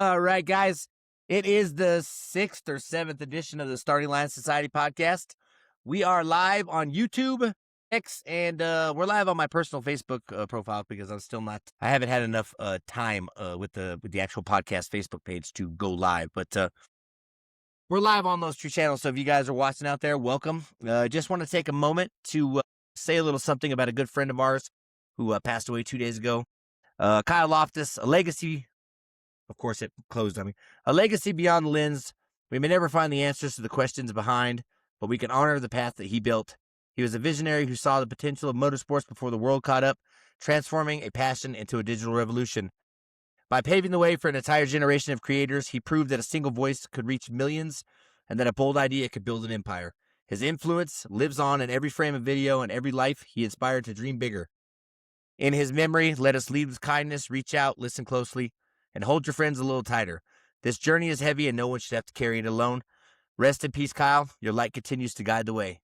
All right, guys. It is the 6th or 7th edition of the Starting Line Society podcast. We are live on YouTube, X, and we're live on my personal Facebook profile because I haven't had enough time with the actual podcast Facebook page to go live. But we're live on those two channels. So if you guys are watching out there, welcome. Just want to take a moment to say a little something about a good friend of ours who passed away 2 days ago. Kyle Loftus, a legacy. Of course, it closed on me. A legacy beyond the lens. We may never find the answers to the questions behind, but we can honor the path that he built. He was a visionary who saw the potential of motorsports before the world caught up, transforming a passion into a digital revolution. By paving the way for an entire generation of creators, he proved that a single voice could reach millions and that a bold idea could build an empire. His influence lives on in every frame of video and every life he inspired to dream bigger. In his memory, let us lead with kindness, reach out, listen closely, and hold your friends a little tighter. This journey is heavy and no one should have to carry it alone. Rest in peace, Kyle. Your light continues to guide the way.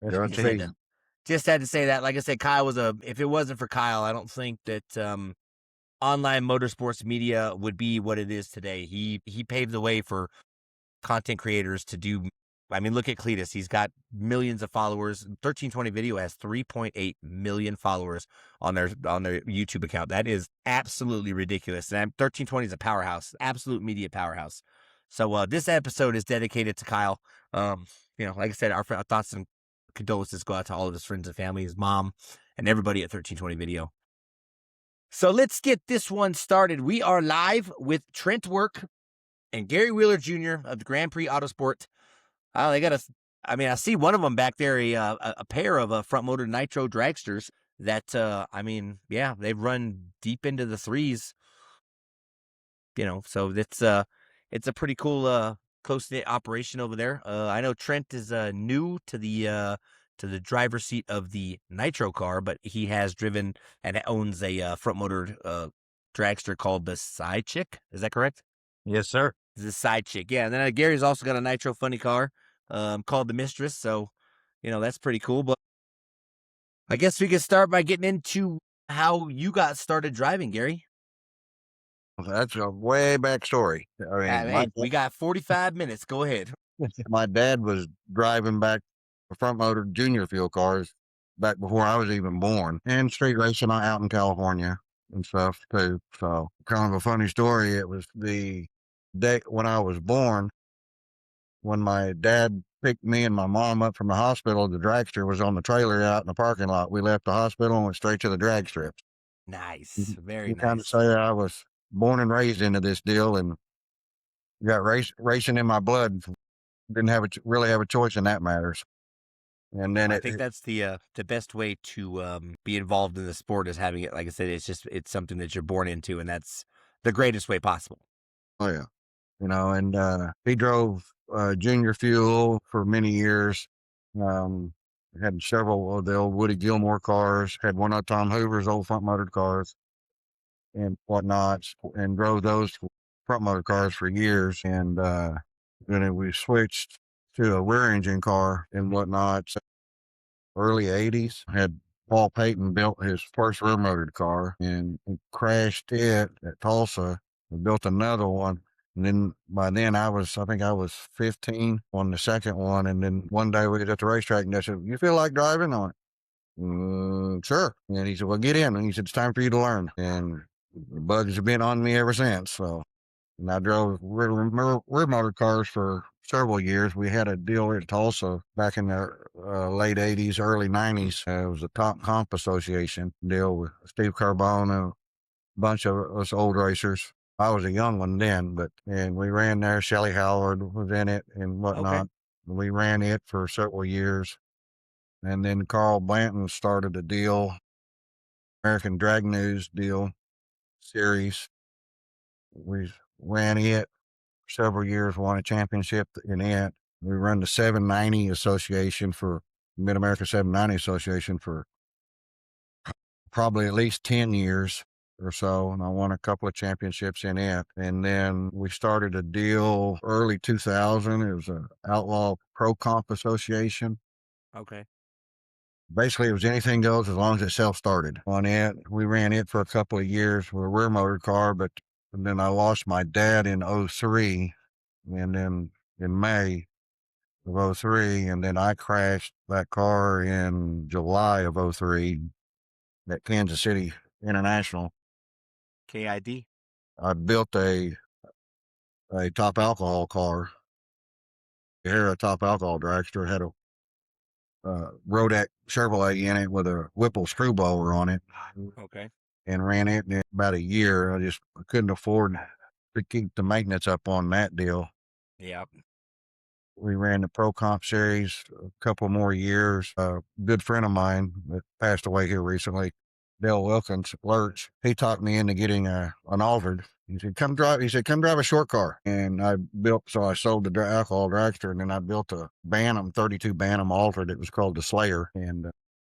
Just had to say that. Like I said, Kyle if it wasn't for Kyle, I don't think that online motorsports media would be what it is today. He paved the way for content creators to do. I mean, look at Cletus. He's got millions of followers. 1320 Video has 3.8 million followers on their YouTube account. That is absolutely ridiculous. And 1320 is a powerhouse, absolute media powerhouse. So this episode is dedicated to Kyle. Like I said, our thoughts and condolences go out to all of his friends and family, his mom, and everybody at 1320 Video. So let's get this one started. We are live with Trent Work and Gary Wheeler Jr. of the Grand Prix Autosport. I see one of them back there, a pair of front motor Nitro dragsters that, they've run deep into the threes, so it's a pretty cool, close-knit operation over there. I know Trent is new to the driver's seat of the Nitro car, but he has driven and owns a front motor dragster called the Side Chick. Is that correct? Yes, sir. The Side Chick, yeah. And then Gary's also got a Nitro funny car called the Mistress, so that's pretty cool. But I guess we could start by getting into how you got started driving, Gary. That's a way back story. We got 45 minutes. Go ahead. My dad was driving back front motor junior fuel cars back before I was even born, and street racing out in California and stuff too. So kind of a funny story. It was the day when I was born, when my dad picked me and my mom up from the hospital. The dragster was on the trailer out in the parking lot. We left the hospital and went straight to the drag strips. Nice. Very you nice. Kind of say I was born and raised into this deal and got racing in my blood. Didn't really have a choice in that matters. And then I think that's the best way to be involved in the sport is having it. Like I said, it's something that you're born into, and that's the greatest way possible. Oh yeah, and he drove junior fuel for many years. Had several of the old Woody Gilmore cars. Had one of Tom Hoover's old front motored cars and whatnot, and drove those front motor cars for years. And then we switched to a rear engine car and whatnot. So early 80s, had Paul Payton built his first rear motored car and crashed it at Tulsa and built another one. And then by then I think I was 15 on the second one. And then one day we was at the racetrack and I said, "You feel like driving?" on it? Sure. And he said, "Well, get in." And he said, "It's time for you to learn." And the bugs have been on me ever since. So, and I drove rear motor cars for several years. We had a deal at Tulsa back in the late 80s, early 90s. It was a Top Comp Association deal with Steve Carbone and a bunch of us old racers. I was a young one then, and we ran there. Shelley Howard was in it and whatnot. Okay. We ran it for several years. And then Carl Blanton started a deal, American Drag News deal series. We ran it for several years, won a championship in it. We run the 790 Association for Mid-America 790 Association for probably at least 10 years or so, and I won a couple of championships in it. And then we started a deal early 2000. It was an Outlaw Pro Comp Association. Okay. Basically, it was anything goes as long as it self-started on it. We ran it for a couple of years with a rear motor car, but And then I lost my dad in '03, and then in May of '03, and then I crashed that car in July of '03 at Kansas City International. KID. I built a top alcohol car. Here, a top alcohol dragster had a Rodak Chevrolet in it with a Whipple screw blower on it, Okay. and ran it in about a year. I couldn't afford to keep the maintenance up on that deal. Yeah. We ran the Pro Comp Series a couple more years. A good friend of mine that passed away here recently, Dale Wilkins, Lurch, he talked me into getting an altered. He said, come drive a short car. And I sold the alcohol dragster, and then I built a Bantam, 32 Bantam altered. It was called the Slayer. And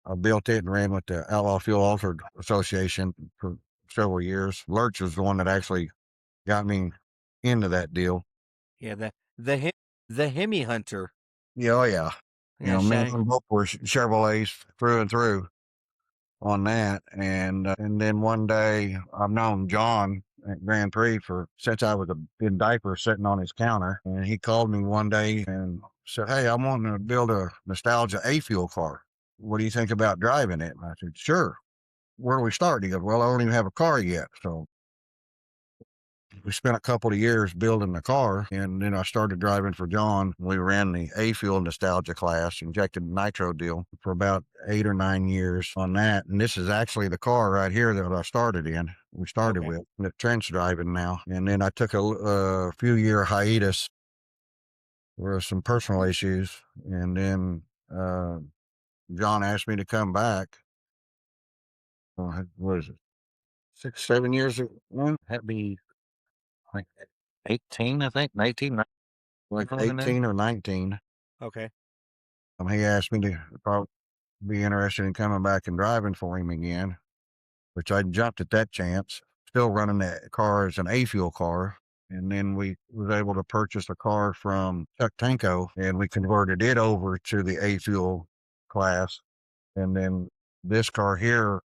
I built it and ran with the Outlaw Fuel Altered Association for several years. Lurch was the one that actually got me into that deal. Yeah. The Hemi Hunter. Yeah, oh yeah. Yeah. Me and both were Chevrolets through and through on that. And then one day I've known John at Grand Prix since I was in diapers sitting on his counter. And he called me one day and said, hey, I'm wanting to build a nostalgia A-Fuel car. What do you think about driving it? And I said, sure. Where do we start? He goes, well, I don't even have a car yet. So we spent a couple of years building the car, and then I started driving for John. We ran the A-Fuel nostalgia class, injected nitro deal for about 8 or 9 years on that. And this is actually the car right here that I started in. We started with that Trent's driving now. And then I took a few year hiatus for some personal issues. And then John asked me to come back. What is it? 6, 7 years ago? That'd be like 18, I think, 19, like 18 or 19. Okay. He asked me to probably be interested in coming back and driving for him again, which I jumped at that chance, still running that car as an A-Fuel car. And then we was able to purchase a car from Chuck Tanko, and we converted it over to the A-Fuel class. And then this car here,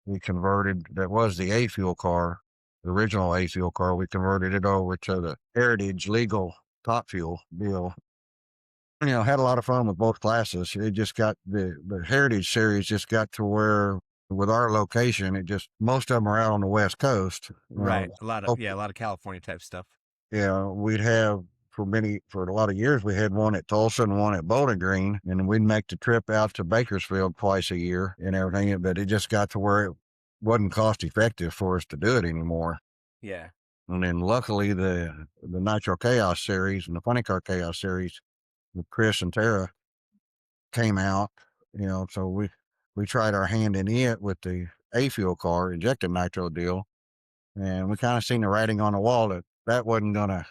we converted, that was the A-Fuel car, the original A-Fuel car, we converted it over to the Heritage Legal Top Fuel deal. Had a lot of fun with both classes. It just got the Heritage Series just got to where with our location, most of them are out on the West Coast. Right. A lot of California type stuff. Yeah, we'd have for a lot of years, we had one at Tulsa and one at Bowling Green, and we'd make the trip out to Bakersfield twice a year and everything. But it just got to where it wasn't cost effective for us to do it anymore. Yeah. And then luckily the Nitro Chaos Series and the Funny Car Chaos Series with Chris and Tara came out, so we tried our hand in it with the A-Fuel car, injected nitro deal, and we kind of seen the writing on the wall that wasn't gonna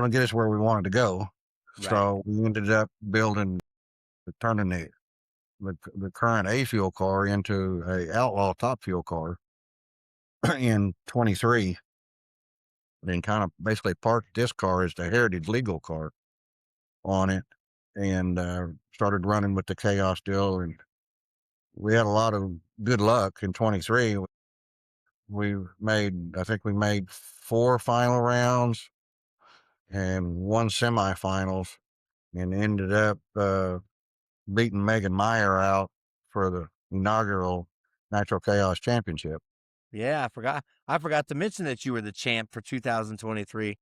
get us where we wanted to go. Right. So we ended up turning the current A-Fuel car into a Outlaw Top Fuel car in 23, and kind of basically parked this car as the Heritage Legal car on it, and started running with the Chaos deal. And we had a lot of good luck in 23. I think we made 4 final rounds and 1 semifinals, and ended up beating Megan Meyer out for the inaugural Nitro Chaos Championship. Yeah, I forgot to mention that you were the champ for 2023.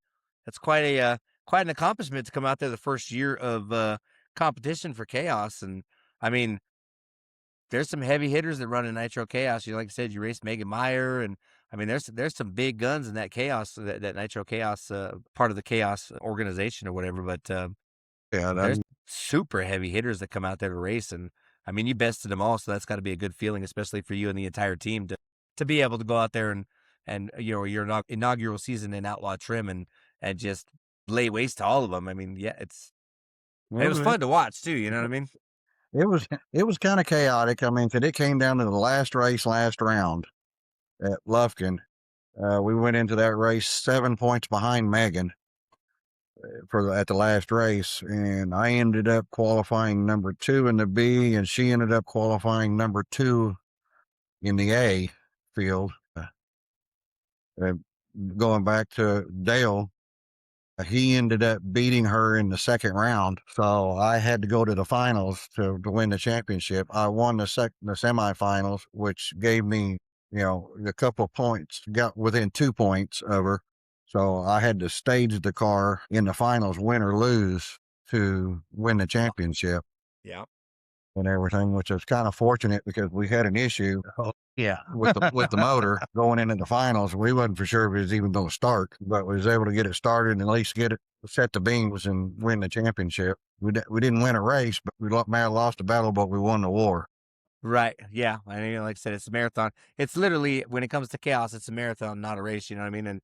That's quite an accomplishment to come out there the first year of competition for Chaos. And I mean, there's some heavy hitters that run in Nitro Chaos. Like I said, you raced Megan Meyer, and I mean, there's some big guns in that Chaos, that Nitro Chaos part of the Chaos organization or whatever. But there's super heavy hitters that come out there to race, and I mean, you bested them all, so that's got to be a good feeling, especially for you and the entire team to be able to go out there and your inaugural season in Outlaw Trim and just lay waste to all of them. I mean, yeah, it was fun to watch too. You know what I mean? It was kind of chaotic. I mean, 'cause it came down to the last round at Lufkin. We went into that race 7 points behind Megan at the last race, and I ended up qualifying number 2 in the B, and she ended up qualifying number 2 in the A field. going back to Dale, he ended up beating her in the second round. So I had to go to the finals to win the championship. I won the semifinals, which gave me, a couple of points, got within 2 points of her. So I had to stage the car in the finals, win or lose, to win the championship Yeah. and everything, which was kind of fortunate because we had an issue Yeah. with the motor going into the finals. We wasn't for sure if it was even going to start, but we was able to get it started and at least get it set the beams and win the championship. We didn't win a race, but we lost the battle, but we won the war. Right. Yeah. I mean, like I said, it's a marathon. It's literally, when it comes to chaos, it's a marathon, not a race. You know what I mean? And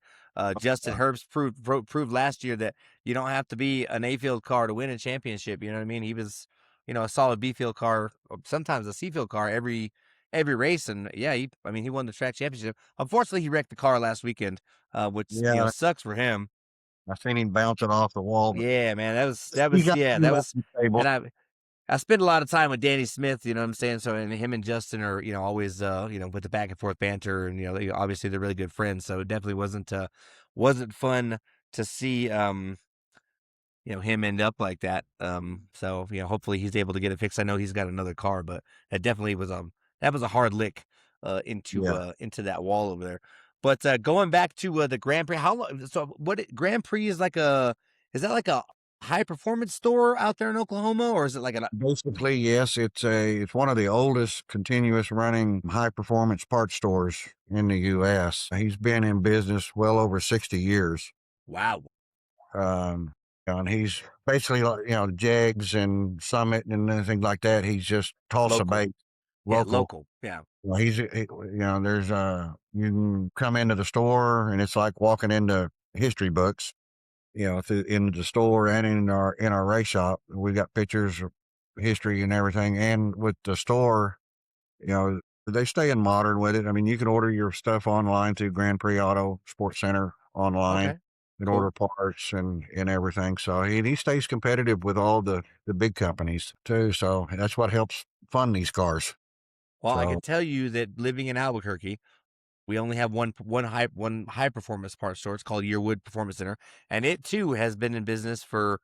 Justin Herbst proved last year that you don't have to be an A field car to win a championship. You know what I mean? He was, a solid B field car, or sometimes a C field car every race. And yeah, he won the track championship. Unfortunately, he wrecked the car last weekend, which Yeah, sucks for him. I seen him bouncing off the wall. But Yeah, man, he got that was, stable. and I spend a lot of time with Danny Smith, you know what I'm saying? So, and him and Justin are, always, with the back and forth banter, and, obviously they're really good friends. So it definitely wasn't fun to see, him end up like that. So, hopefully he's able to get it fixed. I know he's got another car, but that definitely was, that was a hard lick, into that wall over there. But, going back to, the Grand Prix, how long, so Grand Prix is is that like a high performance store out there in Oklahoma, or is it like Basically, yes, it's one of the oldest continuous running high performance parts stores in the U.S. He's been in business well over 60 years. wow. Um, and he's basically like, Jegs and Summit and things like that. He's just Tulsa Local. based, Yeah, local. local. Yeah. Well, there's you can come into the store and it's like walking into history books, in the store and in our race shop. We got pictures of history and everything. And with the store, they stay in modern with it. I mean, you can order your stuff online through Grand Prix Autosport Center online Okay. and Cool. order parts and everything. So he stays competitive with all the big companies too. So that's what helps fund these cars. Well, I So can tell you that living in Albuquerque, we only have one high performance parts store. It's called Yearwood Performance Center, and it too has been in business for,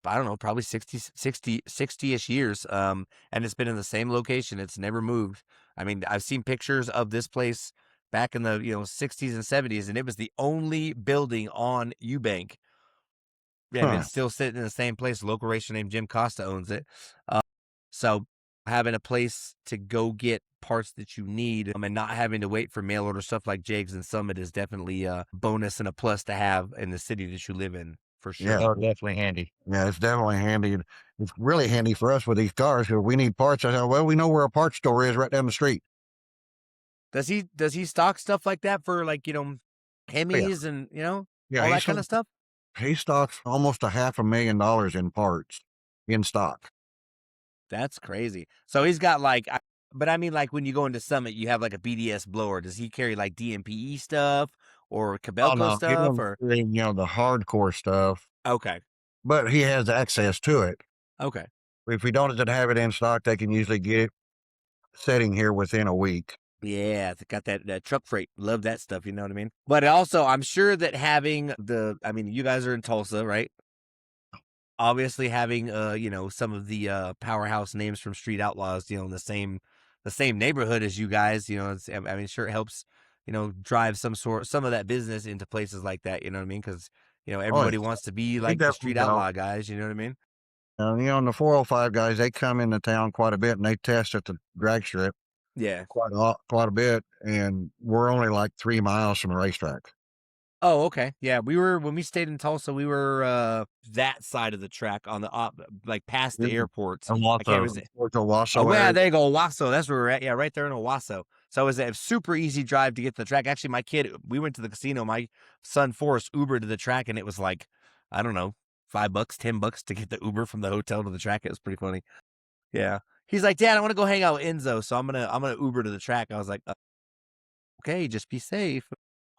I don't know, probably 60-ish years. And it's been in the same location. It's never moved. I mean, I've seen pictures of this place back in the 60s and 70s, and it was the only building on Eubank. Yeah, and huh. it's still sitting in the same place. A local racer named Jim Costa owns it. So having a place to go get parts that you need, and not having to wait for mail order stuff like Jags and Summit is definitely a bonus and a plus to have in the city that you live in, for Yeah. sure. Oh, definitely handy. Yeah, it's definitely handy. It's really handy for us with these cars because we need parts. I said, well, we know where a parts store is right down the street. Does he stock stuff like that for, like, Yeah. Hemis and Yeah. all that kind of stuff? He stocks almost $500,000 in parts in stock. That's crazy. So he's got but I mean, like, when you go into Summit, you have like a BDS blower. Does he carry like DMPE stuff or Oh Cabelco no, he stuff, don't or? carry, the hardcore stuff, Okay. but he has access to it. Okay. If we don't have it in stock, they can usually get it sitting here within a week. Yeah, it's got that truck freight. Love that stuff, you know what I mean? But also, I'm sure that you guys are in Tulsa, right? Obviously having some of the powerhouse names from Street Outlaws, in the same neighborhood as you guys, sure it helps, drive some of that business into places like that, you know what I mean? Because Oh, everybody wants to be he like the definitely Street don't. Outlaw guys, you know what I mean? And the 405 guys, they come into town quite a bit and they test at the drag strip Yeah. quite a bit. And we're only like 3 miles from the racetrack. Oh, okay. Yeah, when we stayed in Tulsa, we were that side of the track on the like past the airport. I can't Owasso, remember. towards the Oh, Owasso yeah, area. there you go, Owasso. That's where we're at. Yeah, right there in Owasso. So it was a super easy drive to get to the track. Actually, we went to the casino. My son Forrest Ubered to the track, and it was like, I don't know, $5, $10 to get the Uber from the hotel to the track. It was pretty funny. Yeah. He's like, Dad, I want to go hang out with Enzo, so I'm gonna Uber to the track. I was like, okay, just be safe.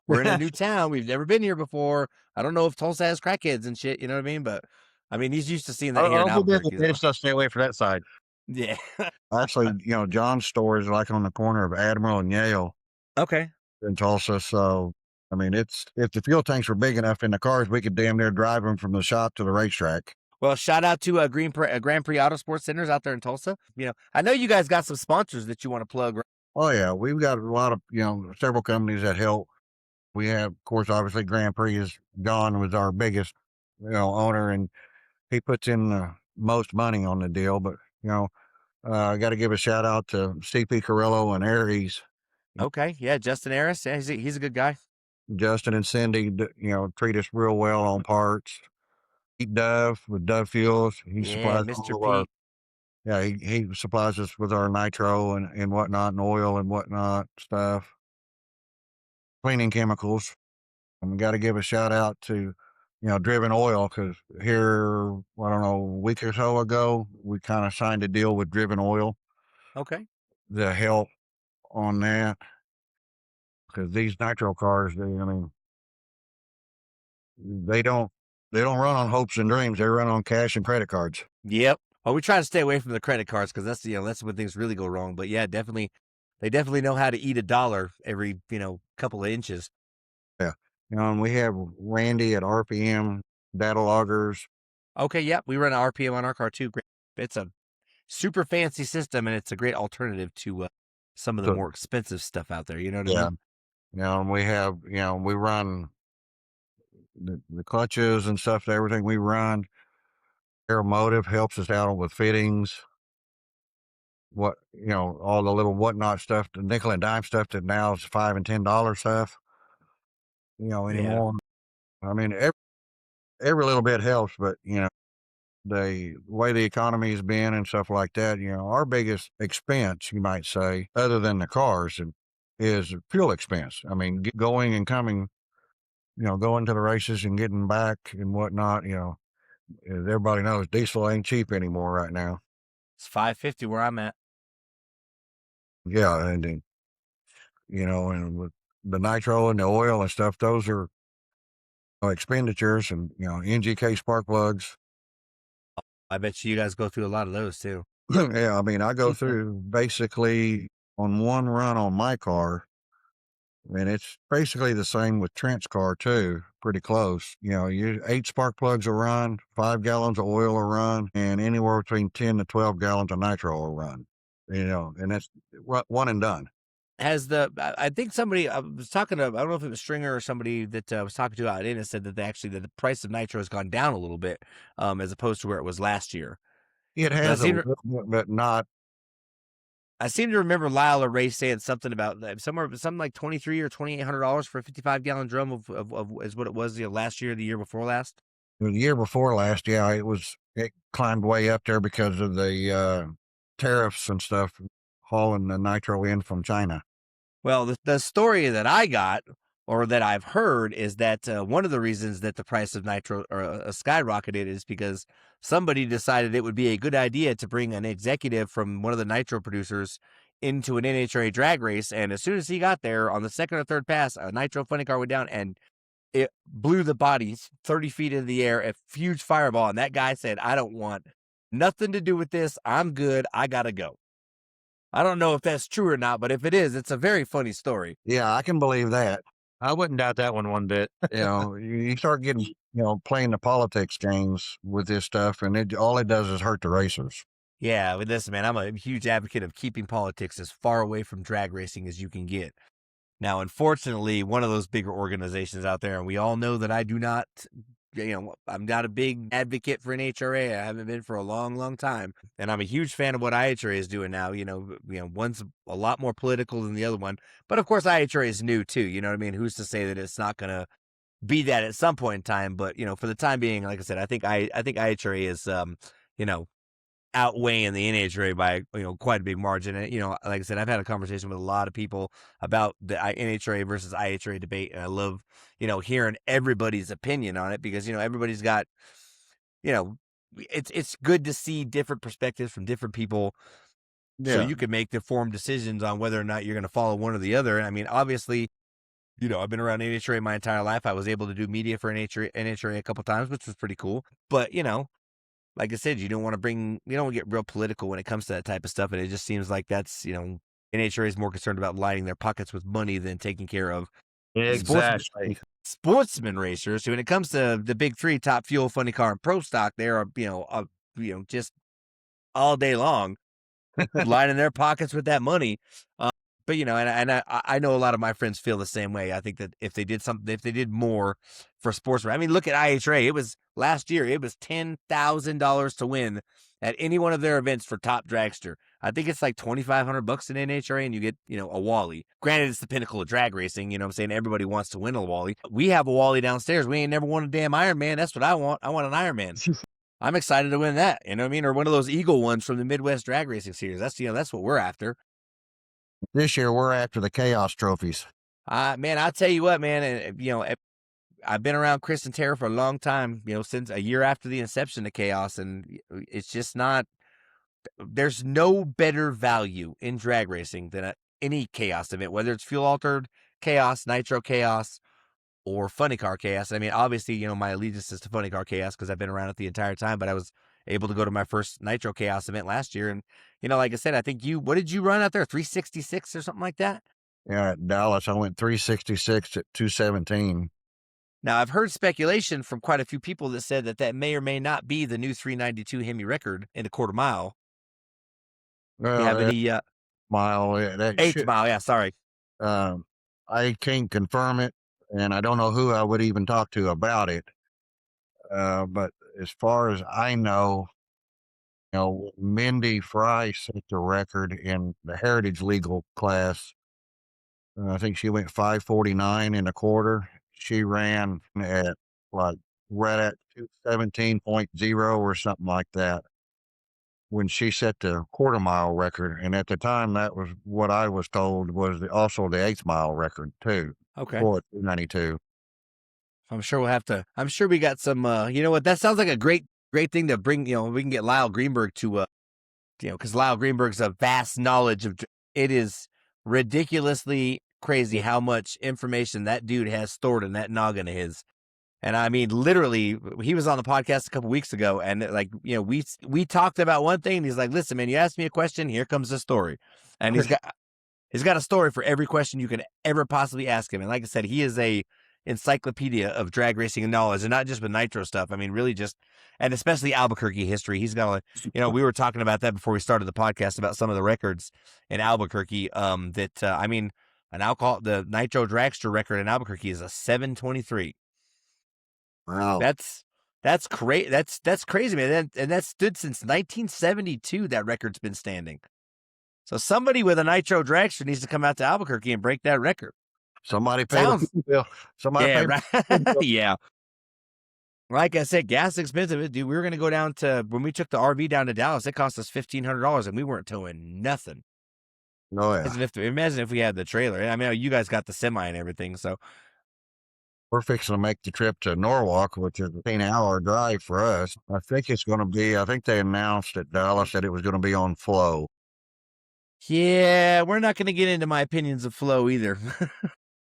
We're in a new town. We've never been here before. I don't know if Tulsa has crackheads and shit. You know what I mean? But I mean, he's used to seeing that here in I'll be there. Albuquerque. They just stay away from that side. Yeah. Actually, John's store is like on the corner of Admiral and Yale Okay. in Tulsa. So I mean, if the fuel tanks were big enough in the cars, we could damn near drive them from the shop to the racetrack. Well, shout out to Grand Prix Autosport Centers out there in Tulsa. I know you guys got some sponsors that you want to plug. Oh yeah, we've got a lot of several companies that help. We have, of course, obviously Grand Prix is John was our biggest owner, and he puts in the most money on the deal. But I got to give a shout out to CP Carrillo and Aries. Okay, yeah, Justin Harris. Yeah, he's a good guy. Justin and Cindy, treat us real well on parts. Pete Dove with Dove Fuels. He Yeah, supplies Mr. all of our, Pete. yeah, he supplies us with our nitro and whatnot, and oil and whatnot stuff. Cleaning chemicals. And we got to give a shout out to, Driven Oil, because here, I don't know, a week or so ago, we kind of signed a deal with Driven Oil Okay. to help on that. Because these nitro cars, they don't run on hopes and dreams. They run on cash and credit cards. Yep. Well, we try to stay away from the credit cards because that's when things really go wrong. But yeah, definitely, they definitely know how to eat a dollar every couple of inches. Yeah. And we have Randy at RPM data loggers. Okay, yep, we run an RPM on our car too. Great. It's a super fancy system, and it's a great alternative to some of the So, more expensive stuff out there. You know what I yeah. mean? And we have, we run the clutches and stuff, everything we run. Aeromotive helps us out with fittings. All the little whatnot stuff, the nickel and dime stuff that now is $5 and $10 stuff, Yeah. anymore. I mean, every little bit helps, but the way the economy has been and stuff like that, our biggest expense, you might say, other than the cars, is fuel expense. I mean, going and coming, going to the races and getting back and whatnot. As everybody knows, diesel ain't cheap anymore right now. It's $5.50 where I'm at. Yeah, and then, and with the nitro and the oil and stuff, those are expenditures, and NGK spark plugs. I bet you guys go through a lot of those too. Yeah, I mean, I go through basically on one run on my car, and it's basically the same with Trent's car too, pretty close. You 8 spark plugs a run, 5 gallons of oil a run, and anywhere between 10 to 12 gallons of nitro a run. And that's one and done. I think somebody I was talking to, I don't know if it was Stringer or somebody that I was talking to out in it, said that that the price of nitro has gone down a little bit, as opposed to where it was last year. It I has a seem little bit, but not. I seem to remember Lyle or Ray saying something about something like $2,300 or $2,800 for a 55-gallon drum of is what it was last year, the year before last. The year before last, yeah, it climbed way up there because of the tariffs and stuff, hauling the nitro in from China. Well, the story that I got, or that I've heard, is that one of the reasons that the price of nitro skyrocketed is because somebody decided it would be a good idea to bring an executive from one of the nitro producers into an NHRA drag race. And as soon as he got there on the second or third pass, a nitro funny car went down and it blew the bodies 30 feet into the air, a huge fireball. And that guy said, I don't want nothing to do with this. I'm good. I got to go. I don't know if that's true or not, but if it is, it's a very funny story. Yeah, I can believe that. I wouldn't doubt that one bit. You start getting, playing the politics games with this stuff, and all it does is hurt the racers. Yeah, with this, man, I'm a huge advocate of keeping politics as far away from drag racing as you can get. Now, unfortunately, one of those bigger organizations out there, and we all know that I do not, I'm not a big advocate for NHRA. I haven't been for a long, long time. And I'm a huge fan of what IHRA is doing now. One's a lot more political than the other one. But of course, IHRA is new too. You know what I mean? Who's to say that it's not going to be that at some point in time? But, for the time being, like I said, I think IHRA is, outweighing the NHRA by quite a big margin. And like I said, I've had a conversation with a lot of people about the NHRA versus IHRA debate, and I love hearing everybody's opinion on it, because everybody's got it's good to see different perspectives from different people, so you can make informed decisions on whether or not you're going to follow one or the other. And I mean, obviously, I've been around NHRA my entire life. I was able to do media for NHRA a couple times, which was pretty cool. But like I said, you don't want to get real political when it comes to that type of stuff. And it just seems like that's, NHRA is more concerned about lining their pockets with money than taking care of, Exactly. Sportsman racers, when it comes to the big three, Top Fuel, Funny Car, and Pro Stock, they are, just all day long lining their pockets with that money. But I know a lot of my friends feel the same way. I think that if they did more for sports, I mean, look at IHRA. It was last year. It was $10,000 to win at any one of their events for top dragster. I think it's like $2,500 in NHRA, and you get a Wally. Granted, it's the pinnacle of drag racing. You know what I'm saying? Everybody wants to win a Wally. We have a Wally downstairs. We ain't never won a damn Ironman. That's what I want. I want an Ironman. I'm excited to win that. You know what I mean? Or one of those Eagle ones from the Midwest Drag Racing Series. That's what we're after. This year, we're after the Chaos trophies. Man, I'll tell you what, man. I've been around Chris and Tara for a long time. Since a year after the inception of Chaos, and it's just not. There's no better value in drag racing than any Chaos event, whether it's fuel altered Chaos, Nitro Chaos, or Funny Car Chaos. I mean, obviously, my allegiance is to Funny Car Chaos because I've been around it the entire time, but I was able to go to my first Nitro Chaos event last year. And, like I said, I think what did you run out there? 366 or something like that? Yeah, at Dallas, I went 366 at 217. Now, I've heard speculation from quite a few people that said that may or may not be the new 392 Hemi record in a quarter mile. Well, you have any mile, that eighth mile? Yeah, sorry. I can't confirm it, and I don't know who I would even talk to about it. But as far as I know, Mindy Fry set the record in the heritage legal class. I think she went 5:49 in a quarter. She ran at like right at 217.0 or something like that when she set the quarter mile record. And at the time, that was what I was told was also the 8th mile record too. Okay. For 292. I'm sure we got some, that sounds like a great thing to bring, we can get Lyle Greenberg to, because Lyle Greenberg's a vast knowledge of, it is ridiculously crazy how much information that dude has stored in that noggin of his. And I mean, literally, he was on the podcast a couple weeks ago, and we talked about one thing, and he's like, listen, man, you asked me a question, here comes the story. And he's got a story for every question you could ever possibly ask him. And like I said, he is a encyclopedia of drag racing and knowledge, and not just with Nitro stuff. I mean, really just, and especially Albuquerque history. He's got we were talking about that before we started the podcast about some of the records in Albuquerque. The Nitro Dragster record in Albuquerque is a 7:23. Wow. That's crazy. That's crazy, man. And that stood since 1972. That record's been standing. So somebody with a Nitro Dragster needs to come out to Albuquerque and break that record. Somebody paid the bill. Somebody paid right. Yeah. Like I said, gas is expensive. Dude, we were going to go down to, when we took the RV down to Dallas, it cost us $1,500 and we weren't towing nothing. Oh, yeah. Imagine if we had the trailer. I mean, you guys got the semi and everything, so. We're fixing to make the trip to Norwalk, which is a 10-hour drive for us. I think they announced at Dallas that it was going to be on Flow. Yeah, we're not going to get into my opinions of Flow either.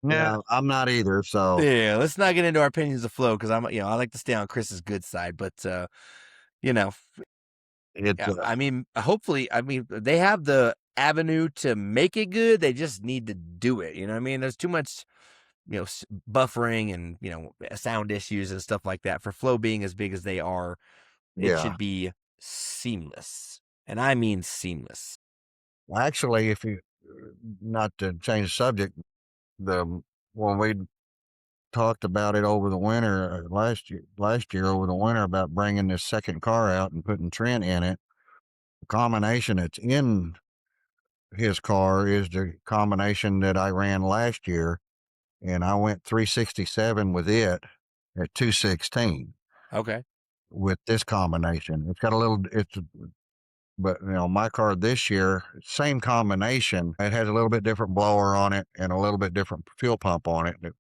Yeah, I'm not either. So yeah, let's not get into our opinions of Flow because I like to stay on Chris's good side. But hopefully, they have the avenue to make it good. They just need to do it. You know what I mean? There's too much, buffering and sound issues and stuff like that for Flow being as big as they are. It should be seamless, and I mean seamless. Actually, if you not to change the subject. When we talked about it over the winter last year over the winter about bringing this second car out and putting Trent in it, the combination that's in his car is the combination that I ran last year, and I went 367 with it at 216. Okay. With this combination, but my car this year, same combination. It has a little bit different blower on it and a little bit different fuel pump on it. It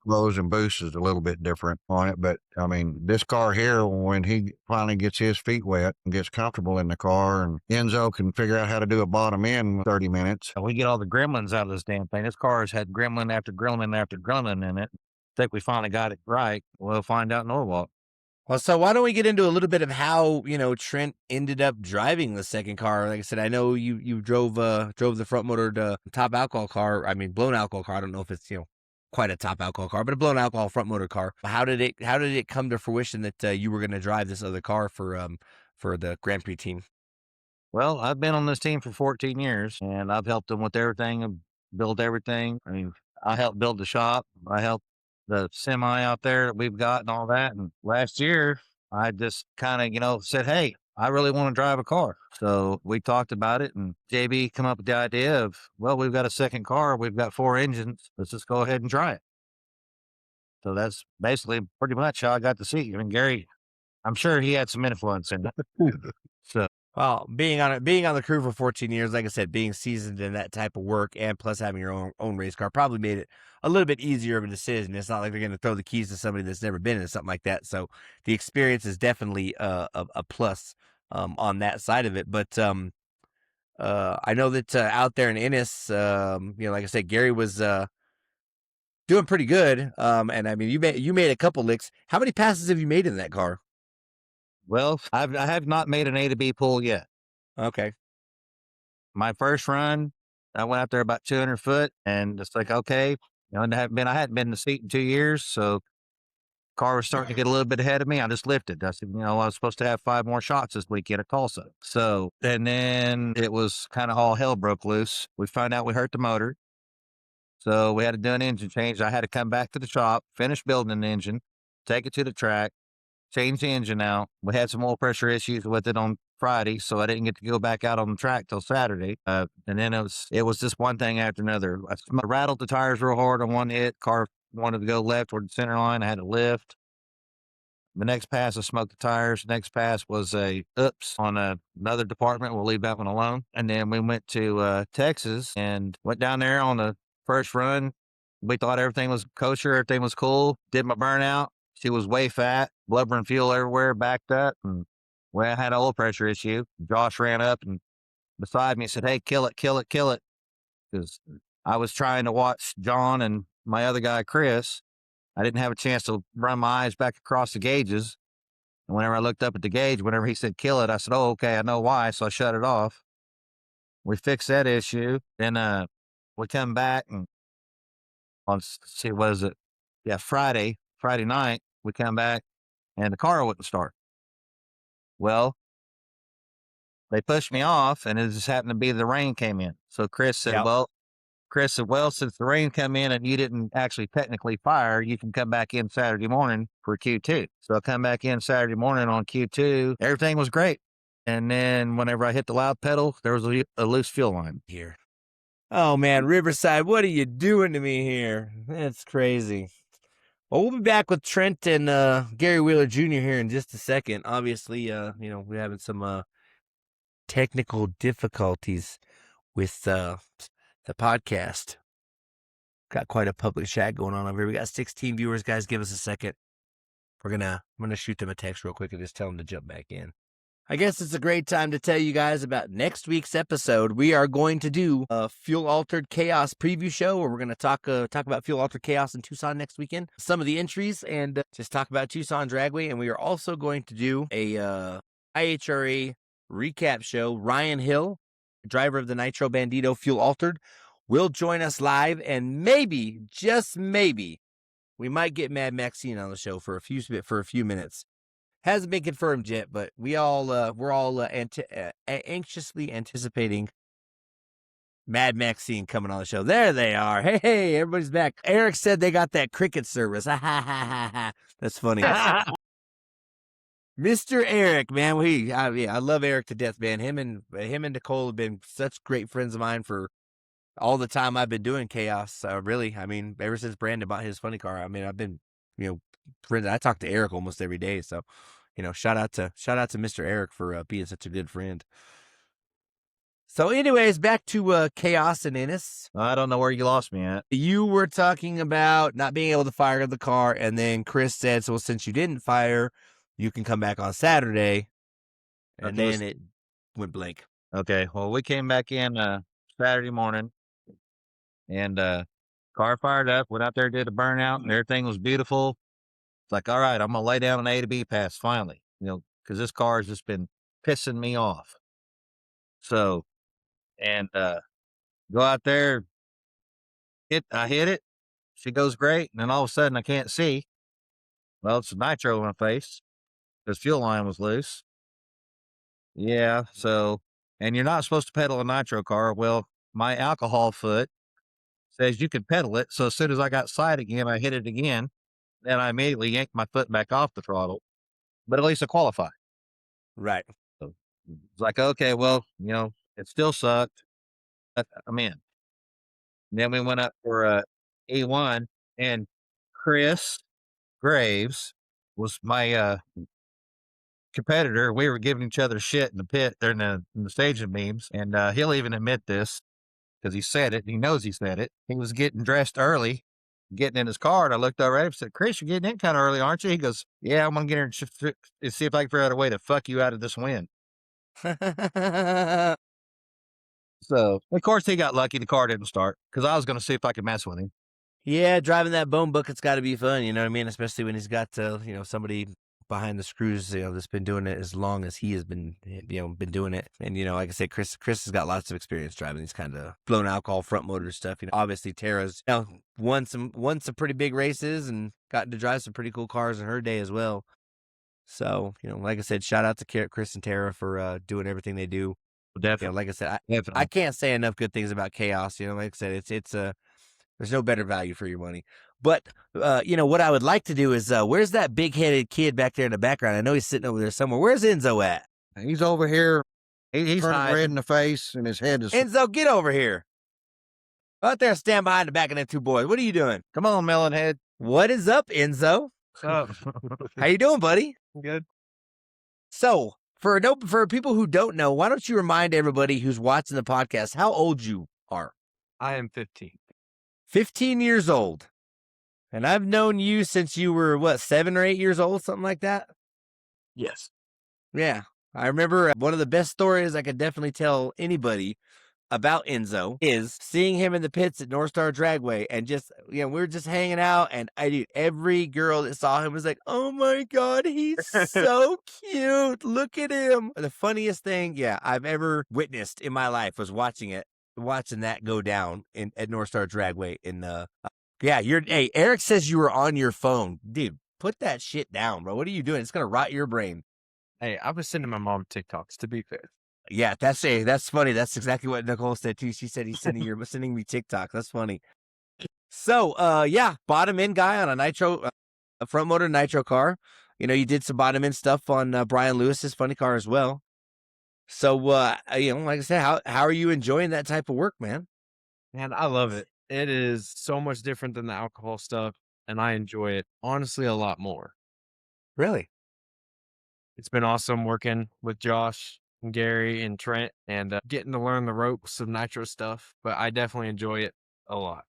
blows and boosts is a little bit different on it. But I mean, this car here, when he finally gets his feet wet and gets comfortable in the car, and Enzo can figure out how to do a bottom end in 30 minutes. We get all the gremlins out of this damn thing. This car has had gremlin after gremlin after gremlin in it. I think we finally got it right. We'll find out in Norwalk. Well, so why don't we get into a little bit of how, Trent ended up driving the second car? Like I said, I know you drove the front motored top alcohol car. I mean, blown alcohol car. I don't know if it's, quite a top alcohol car, but a blown alcohol front motor car. How did it come to fruition that you were going to drive this other car for the Grand Prix team? Well, I've been on this team for 14 years, and I've helped them with everything and build everything. I mean, I helped build the shop. I helped the semi out there that we've got and all that. And last year, I just kind of, said, hey, I really want to drive a car. So we talked about it, and JB come up with the idea of, well, we've got a second car. We've got 4 engines. Let's just go ahead and try it. So that's basically pretty much how I got the seat. I mean, Gary, I'm sure he had some influence in it. So Well, being on the crew for 14 years, like I said, being seasoned in that type of work, and plus having your own race car probably made it a little bit easier of a decision. It's not like they're going to throw the keys to somebody that's never been in something like that. So the experience is definitely a plus on that side of it. But I know that out there in Ennis, like I said, Gary was doing pretty good. And I mean, you made a couple licks. How many passes have you made in that car? well, I have not made an A to B pull yet. Okay. My first run, I went out there about 200 foot, and it's like, okay, and I hadn't been in the seat in 2 years, so car was starting to get a little bit ahead of me. I just lifted. I said, I was supposed to have 5 more shots this weekend at Tulsa. So, and then it was kind of all hell broke loose. We found out we hurt the motor. So we had to do an engine change. I had to come back to the shop, finish building an engine, take it to the track, change the engine out. We had some oil pressure issues with it on Friday, so I didn't get to go back out on the track till Saturday. And then it was just one thing after another. I rattled the tires real hard on one hit. Car wanted to go left toward the center line. I had to lift. The next pass, I smoked the tires. Next pass was a oops on another department. We'll leave that one alone. And then we went to Texas and went down there on the first run. We thought everything was kosher. Everything was cool. Did my burnout. She was way fat, blubber and fuel everywhere, backed up. And well, I had an oil pressure issue. Josh ran up and beside me said, hey, kill it, kill it, kill it. Because I was trying to watch John and my other guy, Chris. I didn't have a chance to run my eyes back across the gauges. And whenever I looked up at the gauge, whenever he said kill it, I said, oh, okay, I know why. So I shut it off. We fixed that issue. Then we come back and see, what is it? Yeah, Friday night, we come back and the car wouldn't start. Well, they pushed me off and it just happened to be the rain came in. So Chris said, Yep. well, since the rain come in and you didn't actually technically fire, you can come back in Saturday morning for Q2. So I come back in Saturday morning on Q2. Everything was great. And then whenever I hit the loud pedal, there was a loose fuel line here. Oh man, Riverside, what are you doing to me here? That's crazy. Well, we'll be back with Trent and Gary Wheeler Jr. here in just a second. Obviously, we're having some technical difficulties with the podcast. Got quite a public chat going on over here. We got 16 viewers, guys. Give us a second. I'm gonna shoot them a text real quick and just tell them to jump back in. I guess it's a great time to tell you guys about next week's episode. We are going to do a Fuel Altered Chaos preview show where we're going to talk about Fuel Altered Chaos in Tucson next weekend, some of the entries, and just talk about Tucson Dragway. And we are also going to do a IHRA recap show. Ryan Hill, driver of the Nitro Bandito Fuel Altered, will join us live, and maybe, just maybe, we might get Mad Maxine on the show for a few minutes. Hasn't been confirmed yet, but we're all anxiously anticipating Mad Maxine coming on the show. There they are. Hey, everybody's back. Eric said they got that cricket service. Ha ha ha ha. That's funny. Mr. Eric, man, I love Eric to death, man. Him and Nicole have been such great friends of mine for all the time I've been doing Chaos. Really, I mean, ever since Brandon bought his funny car, I mean, I've been, friends. I talk to Eric almost every day, so shout out to Mr. Eric for being such a good friend. So, anyways, back to Chaos and Ennis. I don't know where you lost me at. You were talking about not being able to fire the car, and then Chris said, "So since you didn't fire, you can come back on Saturday." And then it went blank. Okay, well, we came back in Saturday morning, and car fired up. Went out there, did a burnout, and everything was beautiful. It's like, all right, I'm gonna lay down an A to B pass finally, because this car has just been pissing me off. So, and go out there, I hit it, she goes great. And then all of a sudden I can't see. Well, it's nitro in my face because fuel line was loose. Yeah. So, and you're not supposed to pedal a nitro car. Well, my alcohol foot says you can pedal it. So as soon as I got sight again, I hit it again. Then I immediately yanked my foot back off the throttle. But at least I qualified. Right. So it's like, okay, well, it still sucked. But I'm in. Then we went up for E1, and Chris Graves was my competitor. We were giving each other shit in the pit there in the staging beams, and he'll even admit this because he said it. He knows he said it. He was getting dressed early, getting in his car, and I looked over at him and said, "Chris, you're getting in kind of early, aren't you?" He goes, "Yeah, I'm gonna get in and see if I can figure out a way to fuck you out of this win." So, of course, he got lucky. The car didn't start because I was going to see if I could mess with him. Yeah, driving that bone bucket's got to be fun. You know what I mean? Especially when he's got somebody behind the screws, that's been doing it as long as he has been doing it. And like I said, Chris has got lots of experience driving these kind of blown alcohol front motor stuff. Obviously Tara's won some pretty big races and gotten to drive some pretty cool cars in her day as well. So like I said, shout out to Chris and Tara for doing everything they do. Definitely. Like I said, I can't say enough good things about Chaos. Like I said, it's there's no better value for your money. But, what I would like to do is, where's that big-headed kid back there in the background? I know he's sitting over there somewhere. Where's Enzo at? He's over here. He's turning red in the face, and his head is. Enzo, get over here. Go out there and stand behind the back of them two boys. What are you doing? Come on, Melonhead. What is up, Enzo? Oh. How you doing, buddy? Good. So, for people who don't know, why don't you remind everybody who's watching the podcast how old you are? I am 15. 15 years old. And I've known you since you were, 7 or 8 years old, something like that? Yes. Yeah. I remember one of the best stories I could definitely tell anybody about Enzo is seeing him in the pits at North Star Dragway, and just, we were just hanging out, and every girl that saw him was like, "Oh my God, he's so cute. Look at him." The funniest thing, I've ever witnessed in my life was watching that go down at North Star Dragway Eric says you were on your phone. Dude, put that shit down, bro. What are you doing? It's going to rot your brain. Hey, I was sending my mom TikToks, to be fair. Yeah, that's funny. That's exactly what Nicole said too. She said he's sending me TikTok. That's funny. So, bottom end guy on a nitro, a front motor nitro car. You did some bottom end stuff on Brian Lewis's funny car as well. So, like I said, how are you enjoying that type of work, man? Man, I love it. It is so much different than the alcohol stuff, and I enjoy it honestly a lot more. Really? It's been awesome working with Josh and Gary and Trent and getting to learn the ropes of nitro stuff, but I definitely enjoy it a lot.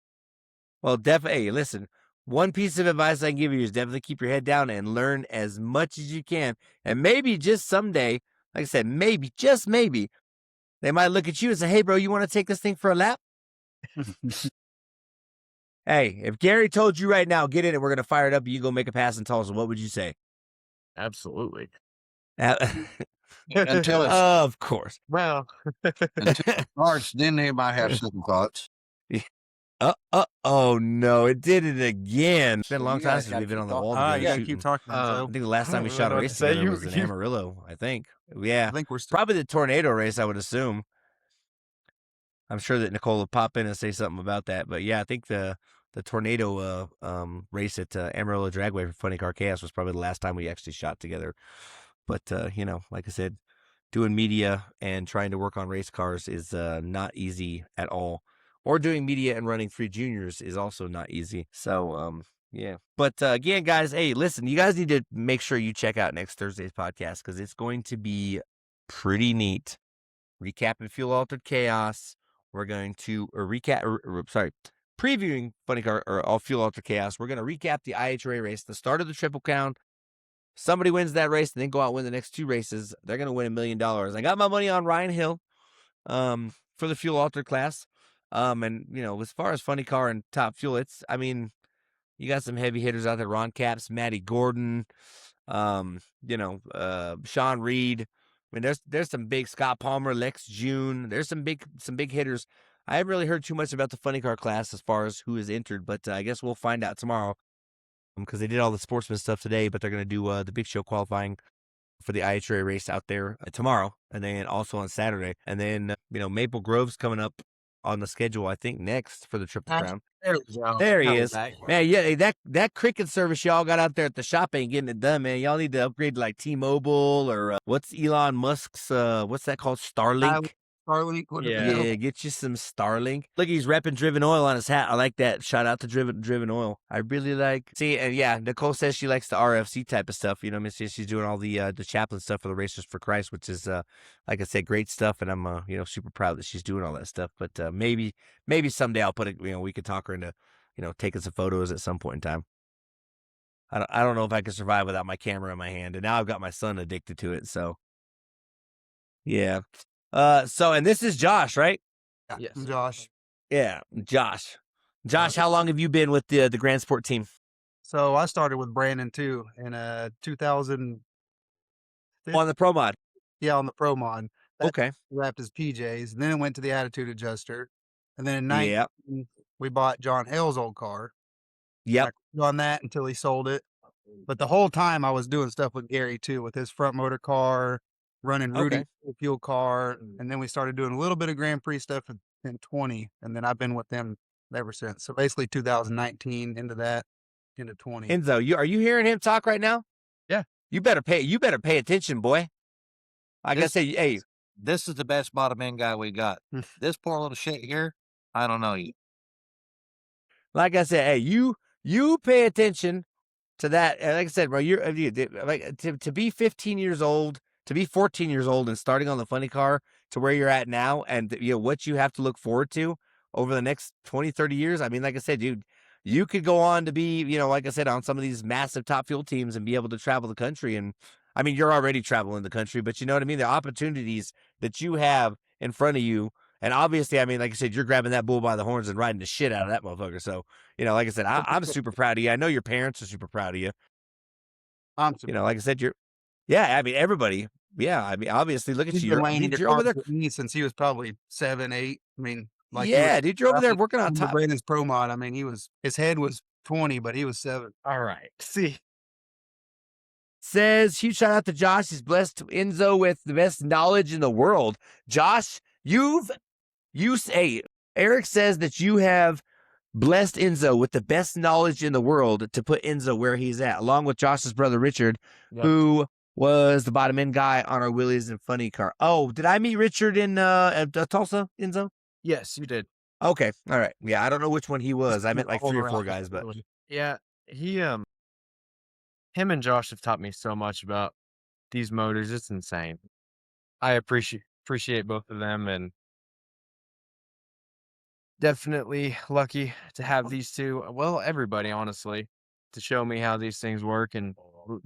Well, definitely. Hey, listen, one piece of advice I can give you is definitely keep your head down and learn as much as you can. And maybe just someday, like I said, maybe, just maybe, they might look at you and say, "Hey, bro, you want to take this thing for a lap?" Hey, if Gary told you right now, get in it, we're going to fire it up, and you go make a pass in Tulsa, what would you say? Absolutely. Until it's Of course. Well, until it starts, then they might have second thoughts. Oh no, it did it again. It's been a So long you time guys since got we've been to on the talk- wall. You together gotta shooting. keep talking. I I think the last time we shot a race say. together was in Amarillo, I think. Yeah. I think we're still. Probably the tornado race, I would assume. I'm sure that Nicole will pop in and say something about that. But yeah, I think the tornado race at Amarillo Dragway for Funny Car Chaos was probably the last time we actually shot together. But like I said, doing media and trying to work on race cars is not easy at all. Or doing media and running 3 juniors is also not easy. So yeah. But again, guys, hey, listen, you guys need to make sure you check out next Thursday's podcast because it's going to be pretty neat. Recapping Fuel Altered Chaos. We're going to previewing Funny Car or all Fuel Altered Chaos. We're going to recap the IHRA race, the start of the Triple Crown. Somebody wins that race and then go out and win the next 2 races. They're going to win $1 million. I got my money on Ryan Hill for the Fuel Altered class. And, as far as Funny Car and Top Fuel, you got some heavy hitters out there. Ron Capps, Matty Gordon, Sean Reed. There's some big Scott Palmer, Lex June. There's some big hitters. I haven't really heard too much about the funny car class as far as who is entered, but I guess we'll find out tomorrow because they did all the sportsman stuff today, but they're going to do the big show qualifying for the IHRA race out there tomorrow, and then also on Saturday. And then, Maple Grove's coming up on the schedule, I think, next for the Triple Crown. There we go. There he Now we're is. back. Man, yeah, that cricket service y'all got out there at the shop ain't getting it done, man. Y'all need to upgrade to like T-Mobile or what's Elon Musk's, what's that called? Starlink? Starlink, Yeah, get you some Starlink. Look, he's repping Driven Oil on his hat. I like that. Shout out to Driven Oil. I really like. See, and yeah, Nicole says she likes the RFC type of stuff. You know, she's doing all the chaplain stuff for the Racers for Christ, which is, like I said, great stuff. And I'm, super proud that she's doing all that stuff. But maybe someday I'll put it. We could talk her into, taking some photos at some point in time. I don't know if I can survive without my camera in my hand, and now I've got my son addicted to it. So, yeah. And this is Josh, right? Yes. Josh. Yeah, Josh. Josh, how long have you been with the Grand Sport team? So I started with Brandon too in 2000. On the Pro Mod. Yeah, on the Pro Mod. That Okay. wrapped his PJs, and then it went to the Attitude Adjuster, and then in 19 we bought John Hale's old car. Yep. I on that until he sold it. But the whole time I was doing stuff with Gary too, with his front motor car, running Rudy fuel car, and then we started doing a little bit of Grand Prix stuff in 20, and then I've been with them ever since. So basically 2019 into 20. Enzo, are you hearing him talk right now? Yeah. You better pay attention, boy. I gotta say, hey, This is the best bottom end guy we got. This poor little shit here, I don't know you. like I said, hey, you pay attention to that. And like I said, bro, to be 15 years old, to be 14 years old and starting on the funny car to where you're at now, and what you have to look forward to over the next 20, 30 years. I mean, like I said, dude, you could go on to be, like I said, on some of these massive top fuel teams and be able to travel the country. And I mean, you're already traveling the country, but you know what I mean? The opportunities that you have in front of you. And obviously, I mean, like I said, you're grabbing that bull by the horns and riding the shit out of that motherfucker. So, like I said, I'm super proud of you. I know your parents are super proud of you. I'm super like I said, I mean, everybody. Yeah, I mean, obviously, look at He's you. been laying in your You're over car there. with me since he was probably 7, 8. I mean, Dude, you're over there working on top. Brandon's Pro Mod. I mean, his head was 20, but he was 7. All right. See. Says, huge shout out to Josh. He's blessed Enzo with the best knowledge in the world. Josh, Eric says that you have blessed Enzo with the best knowledge in the world to put Enzo where he's at, along with Josh's brother Richard, who was the bottom end guy on our Willys and Funny car. Oh, did I meet Richard in Tulsa, Enzo? Yes, you did. Okay, all right. Yeah, I don't know which one he was. I met like 3 or 4 guys, but yeah, him and Josh have taught me so much about these motors. It's insane. I appreciate both of them, and definitely lucky to have these two. Well, everybody, honestly, to show me how these things work and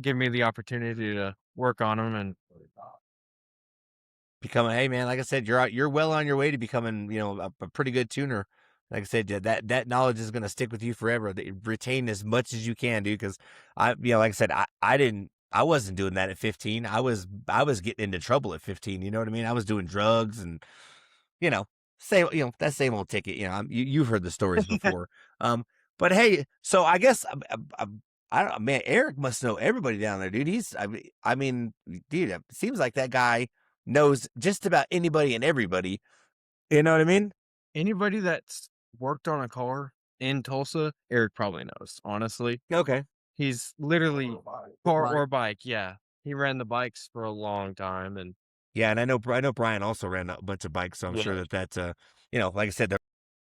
give me the opportunity to work on them and hey man, like I said, you're well on your way to becoming, a pretty good tuner. Like I said, that knowledge is going to stick with you forever. Retain as much as you can, dude. Because like I said, I wasn't doing that at 15. I was getting into trouble at 15. You know what I mean? I was doing drugs and, that same old ticket. You've heard the stories before. But hey, so I guess I don't know, man. Eric must know everybody down there, dude. I mean, dude, it seems like that guy knows just about anybody and everybody. You know what I mean? Anybody that's worked on a car in Tulsa, Eric probably knows, honestly. Okay. He's literally car or bike. Yeah. He ran the bikes for a long time. And yeah, and I know Brian also ran a bunch of bikes, so I'm sure that's like I said, the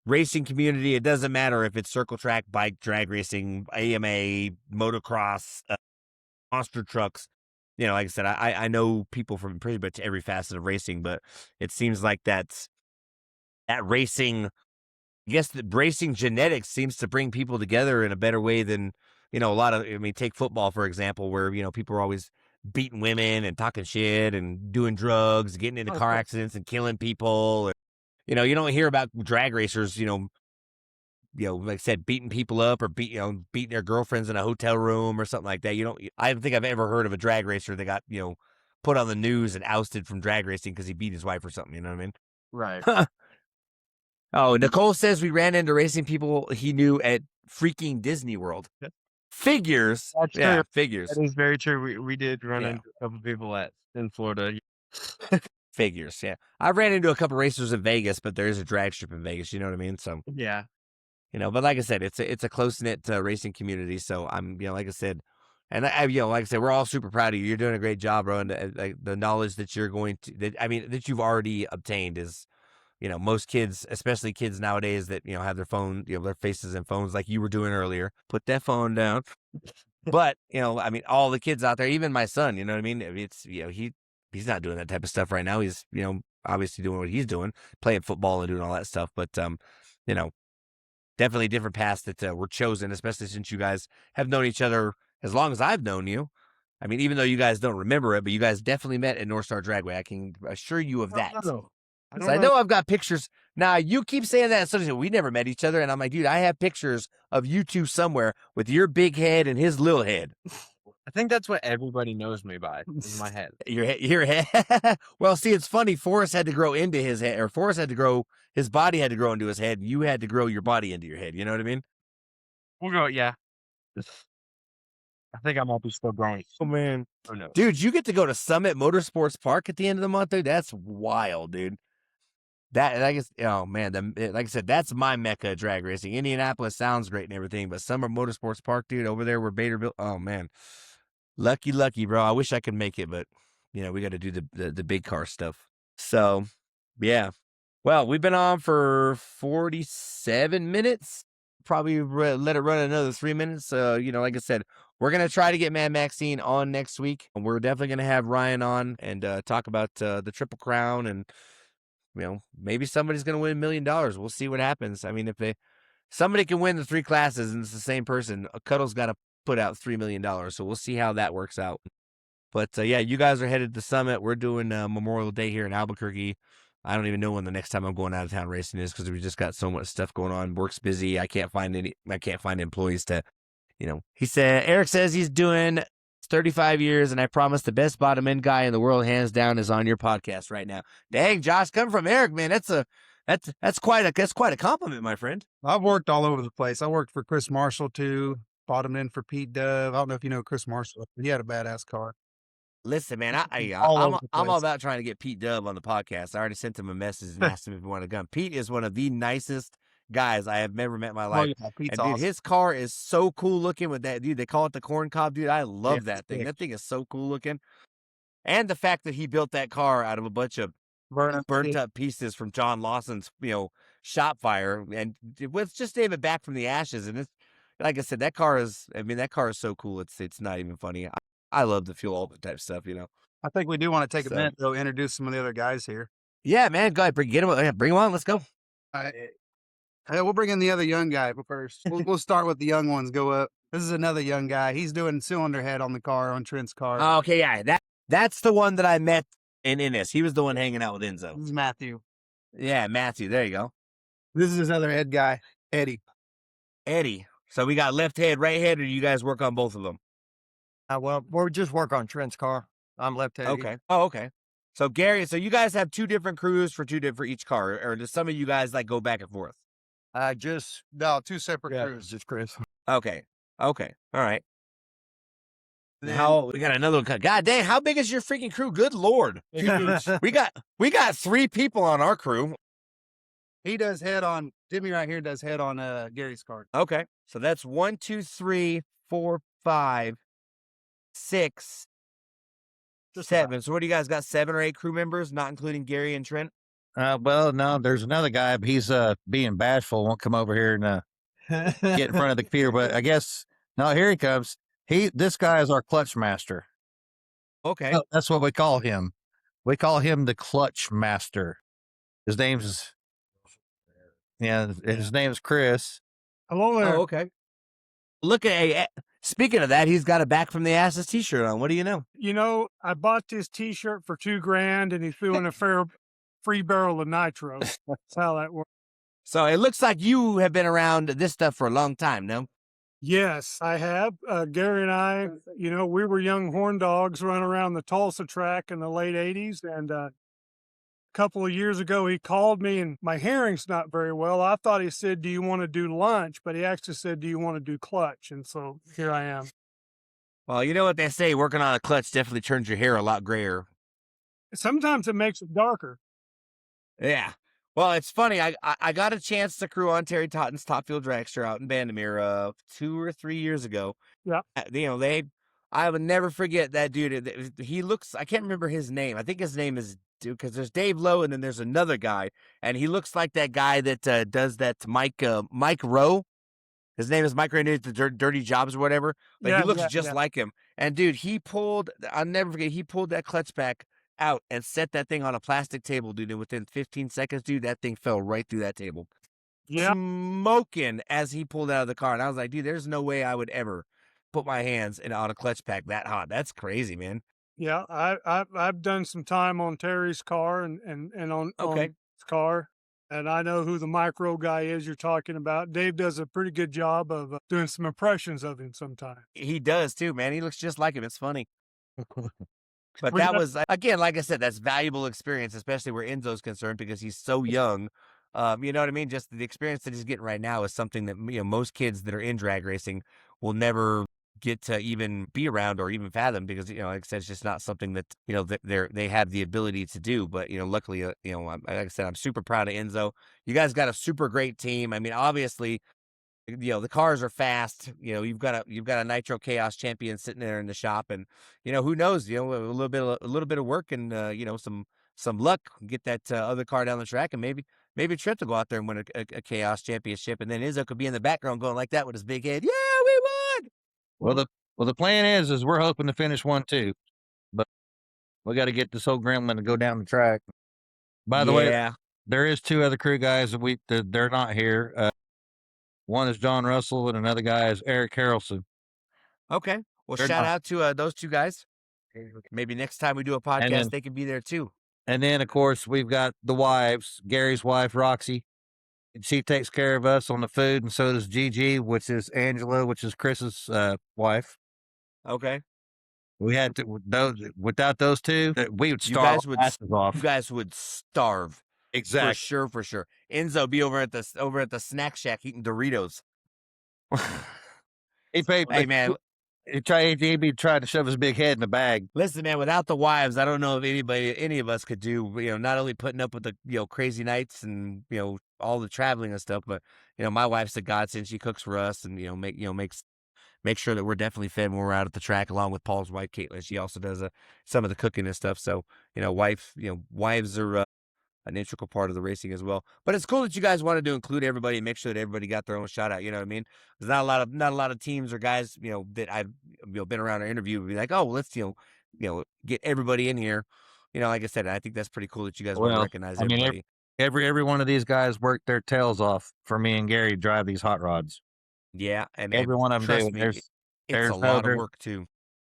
racing community, it doesn't matter if it's circle track, bike, drag racing, AMA, motocross, monster trucks. Like I said, I know people from pretty much every facet of racing, but it seems like that racing, I guess the racing genetics seems to bring people together in a better way than, a lot of, take football, for example, where, people are always beating women and talking shit and doing drugs, getting into car accidents and killing people. You don't hear about drag racers, like I said, beating people up or beating their girlfriends in a hotel room or something like that. I don't think I've ever heard of a drag racer that got, put on the news and ousted from drag racing because he beat his wife or something. You know what I mean? right. Oh, Nicole says we ran into racing people he knew at freaking Disney World. Figures. That's Yeah, true. figures. That is very true. We did run Yeah. into a couple people in Florida. Figures, yeah. I ran into a couple racers in Vegas, but there is a drag strip in Vegas. You know what I mean? So, Yeah. but like I said, it's a close knit racing community. So I'm, like I said, and like I said, we're all super proud of you. You're doing a great job, bro. And like the knowledge that you're going to, that you've already obtained is, most kids, especially kids nowadays that have their phone, their faces in phones, like you were doing earlier. Put that phone down. But all the kids out there, even my son, you know what I mean? It's he's not doing that type of stuff right now. He's obviously doing what he's doing, playing football and doing all that stuff. But definitely different paths that were chosen, especially since you guys have known each other as long as I've known you. I mean, even though you guys don't remember it, but you guys definitely met at North Star Dragway. I can assure you of that. I know I've got pictures. Now, you keep saying that. So we never met each other. And I'm like, dude, I have pictures of you two somewhere with your big head and his little head. I think that's what everybody knows me by, is my head. Your head. Well, see, it's funny. Forrest had to grow into his head, or Forrest had to grow, his body had to grow into his head. And you had to grow your body into your head. You know what I mean? We'll go, yeah. I think I might be still growing. Oh, man. Who knows? Dude, you get to go to Summit Motorsports Park at the end of the month, dude. That's wild, dude. That, I guess, oh man, like I said, that's my mecca of drag racing. Indianapolis sounds great and everything, but Summer Motorsports Park, dude, over there where Bader built, oh man, lucky, bro. I wish I could make it, but we got to do the big car stuff. So, yeah. Well, we've been on for 47 minutes. Probably let it run another 3 minutes. Like I said, we're gonna try to get Mad Maxine on next week. We're definitely gonna have Ryan on and talk about the Triple Crown and. Maybe somebody's going to win $1 million. We'll see what happens. I mean, if somebody can win the 3 classes and it's the same person, Cuddle's got to put out $3 million. So we'll see how that works out. But yeah, you guys are headed to Summit. We're doing Memorial Day here in Albuquerque. I don't even know when the next time I'm going out of town racing is because we just got so much stuff going on. Work's busy. I can't find employees to, he said, Eric says he's doing 35 years, and I promise the best bottom end guy in the world, hands down, is on your podcast right now. Dang, Josh, coming from Eric, man, that's quite a compliment, my friend. I've worked all over the place. I worked for Chris Marshall too, bottom end for Pete Dove. I don't know if you know Chris Marshall. He had a badass car. Listen, man, I'm all about trying to get Pete Dove on the podcast. I already sent him a message and asked him if he wanted to come. Pete is one of the nicest guys I have never met in my life. Oh, yeah, Pete's and dude, awesome. his car is so cool looking with that, dude. They call it the corn cob, dude. I love that thing. Sick. That thing is so cool looking. And the fact that he built that car out of a bunch of burnt up pieces from John Lawson's, shop fire, and let's just save it back from the ashes. And it's like I said, that car is so cool. It's not even funny. I love the fuel, all the type of stuff, I think we do want to take a minute to introduce some of the other guys here. Yeah, man, go ahead, bring him on. Let's go. We'll bring in the other young guy first. We'll start with the young ones. Go up. This is another young guy. He's doing cylinder head on the car, on Trent's car. Oh, okay, yeah, that's the one that I met in Innis. He was the one hanging out with Enzo. This is Matthew. Yeah, Matthew. There you go. This is his other head guy, Eddie. So we got left head, right head, or you guys work on both of them? Well, we just work on Trent's car. I'm left-handed. Okay. Oh, okay. So Gary, so you guys have 2 different crews for each car, or does some of you guys like go back and forth? No, 2 separate crews. Just Chris. Okay. All right. How we got another one? God dang, how big is your freaking crew? Good Lord. we got 3 people on our crew. He does head on. Jimmy right here does head on Gary's car. Okay. So that's 1, 2, 3, 4, 5, 6, 7. So what do you guys got? 7 or 8 crew members, not including Gary and Trent? Well, no, there's another guy, but he's being bashful, won't come over here and get in front of the computer. But I guess no, here he comes. This guy is our clutch master. Okay. Oh, that's what we call him. We call him the clutch master. His name's Chris. Hello there. Oh, okay. Look at speaking of that, he's got a back from the asses t-shirt on. What do you know? You know, I bought this T-shirt for $2,000, and he threw in a free barrel of nitro. That's how that works. So it looks like you have been around this stuff for a long time, no? Yes, I have. Gary and I, we were young horn dogs running around the Tulsa track in the late 80s, and couple of years ago, he called me, and my hearing's not very well. I thought he said, "Do you want to do lunch?" But he actually said, "Do you want to do clutch?" And so here I am. Well, you know what they say, working on a clutch definitely turns your hair a lot grayer. Sometimes it makes it darker. Yeah. Well, it's funny. I got a chance to crew on Terry Totten's Top Fuel Dragster out in Bandimere 2 or 3 years ago. Yeah. You know, I would never forget that dude. He looks, I can't remember his name. I think his name is, because there's Dave Lowe and then there's another guy. And he looks like that guy that does that Mike Rowe. His name is Mike Rowe, the Dirty Jobs or whatever. But he looks just like him. And dude, I'll never forget, he pulled that clutch back out and set that thing on a plastic table, dude. And within 15 seconds, dude, that thing fell right through that table. Yeah. Smoking as he pulled out of the car. And I was like, dude, there's no way I would ever put my hands on a clutch pack that hot. That's crazy, man. Yeah, I've done some time on Terry's car and on his car, and I know who the micro guy is you're talking about. Dave does a pretty good job of doing some impressions of him sometimes. He does too, man. He looks just like him. It's funny. But that was, again, like I said, that's valuable experience, especially where Enzo's concerned, because he's so young. You know what I mean? Just the experience that he's getting right now is something that, you know, most kids that are in drag racing will never get to even be around or even fathom, because, you know, like I said, it's just not something that, you know, that they have the ability to do. But, you know, luckily, you know, like I said, I'm super proud of Enzo. You guys got a super great team. I mean, obviously, you know, the cars are fast. You know, you've got a Nitro Chaos Champion sitting there in the shop, and, you know, who knows, you know, a little bit of work and, you know, some luck, get that other car down the track, and maybe Trent will go out there and win a Chaos Championship, and then Enzo could be in the background going like that with his big head. Yeah, we won. Well, the plan is we're hoping to finish 1 too, but we got to get this whole gremlin to go down the track. By the way, there is 2 other crew guys that they're not here. One is John Russell, and another guy is Eric Harrelson. Okay. Well, shout out to those 2 guys. Maybe next time we do a podcast, they can be there too. And then, of course, we've got the wives. Gary's wife, Roxy. She takes care of us on the food, and so does Gigi, which is Angela, which is Chris's wife. Okay. We had to, without those 2, we would starve. You guys would starve. Exactly. For sure. Enzo be over at the snack shack eating Doritos. Hey man, he'd be trying to shove his big head in the bag. Listen, man, without the wives, I don't know if any of us could do, you know, not only putting up with the, you know, crazy nights and, you know, all the traveling and stuff, but, you know, my wife's a godsend. She cooks for us and, you know, make sure that we're definitely fed when we're out at the track, along with Paul's wife, Caitlin. She also does some of the cooking and stuff. So, you know, wives are an integral part of the racing as well. But it's cool that you guys wanted to include everybody and make sure that everybody got their own shout out. You know what I mean? There's not a lot of teams or guys, you know, that I've, you know, been around or interviewed would be like, oh, well, let's, you know, get everybody in here. You know, like I said, I think that's pretty cool that you guys want to recognize everybody. Every one of these guys worked their tails off for me and Gary to drive these hot rods. Yeah, and every one of them do. There's a lot of work too.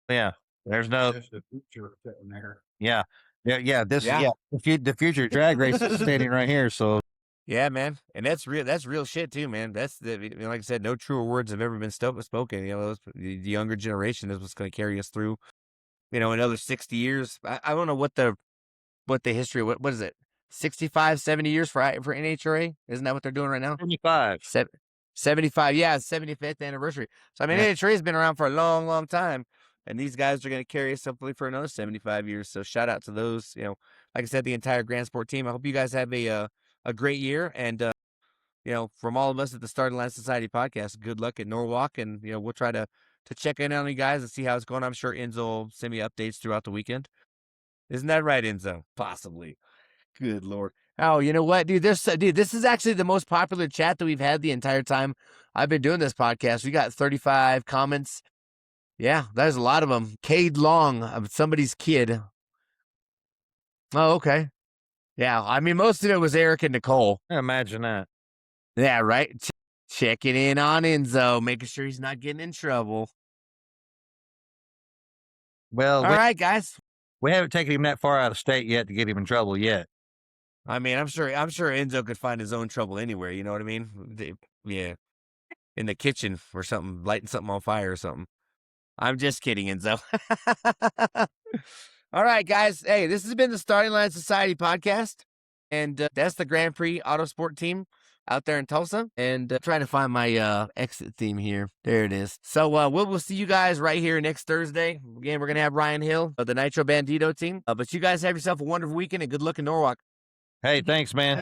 Yeah, there's no. The future sitting there. Yeah. The future drag race is standing right here. So yeah, man, and that's real shit too, man. That's like I said, no truer words have ever been spoken. You know, the younger generation is what's going to carry us through, you know, another 60 years. I don't know what the history. What is it? 65, 70 years for NHRA? Isn't that what they're doing right now? 75. 75. Yeah, 75th anniversary. So I mean, NHRA has been around for a long, long time. And these guys are going to carry us hopefully for another 75 years. So shout out to those, you know, like I said, the entire Grand Sport team. I hope you guys have a great year. And, you know, from all of us at the Starting Line Society podcast, good luck at Norwalk. And, you know, we'll try to check in on you guys and see how it's going. I'm sure Enzo will send me updates throughout the weekend. Isn't that right, Enzo? Possibly. Good Lord. Oh, you know what, dude? This is actually the most popular chat that we've had the entire time I've been doing this podcast. We got 35 comments. Yeah, there's a lot of them. Cade Long of somebody's kid. Oh, okay. Yeah, I mean, most of it was Eric and Nicole. Imagine that. Yeah, right? Checking in on Enzo, making sure he's not getting in trouble. Well, all right, guys. We haven't taken him that far out of state yet to get him in trouble yet. I mean, I'm sure Enzo could find his own trouble anywhere. You know what I mean? Yeah, in the kitchen or something, lighting something on fire or something. I'm just kidding, Enzo. All right, guys. Hey, this has been the Starting Line Society podcast. And that's the Grand Prix Autosport team out there in Tulsa. And trying to find my exit theme here. There it is. So we'll see you guys right here next Thursday. Again, we're going to have Ryan Hill of the Nitro Bandito team. But you guys have yourself a wonderful weekend and good luck in Norwalk. Hey, thanks, man.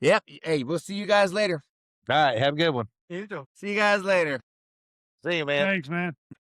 Yep. Hey, we'll see you guys later. All right. Have a good one. You too. See you guys later. See you, man. Thanks, man.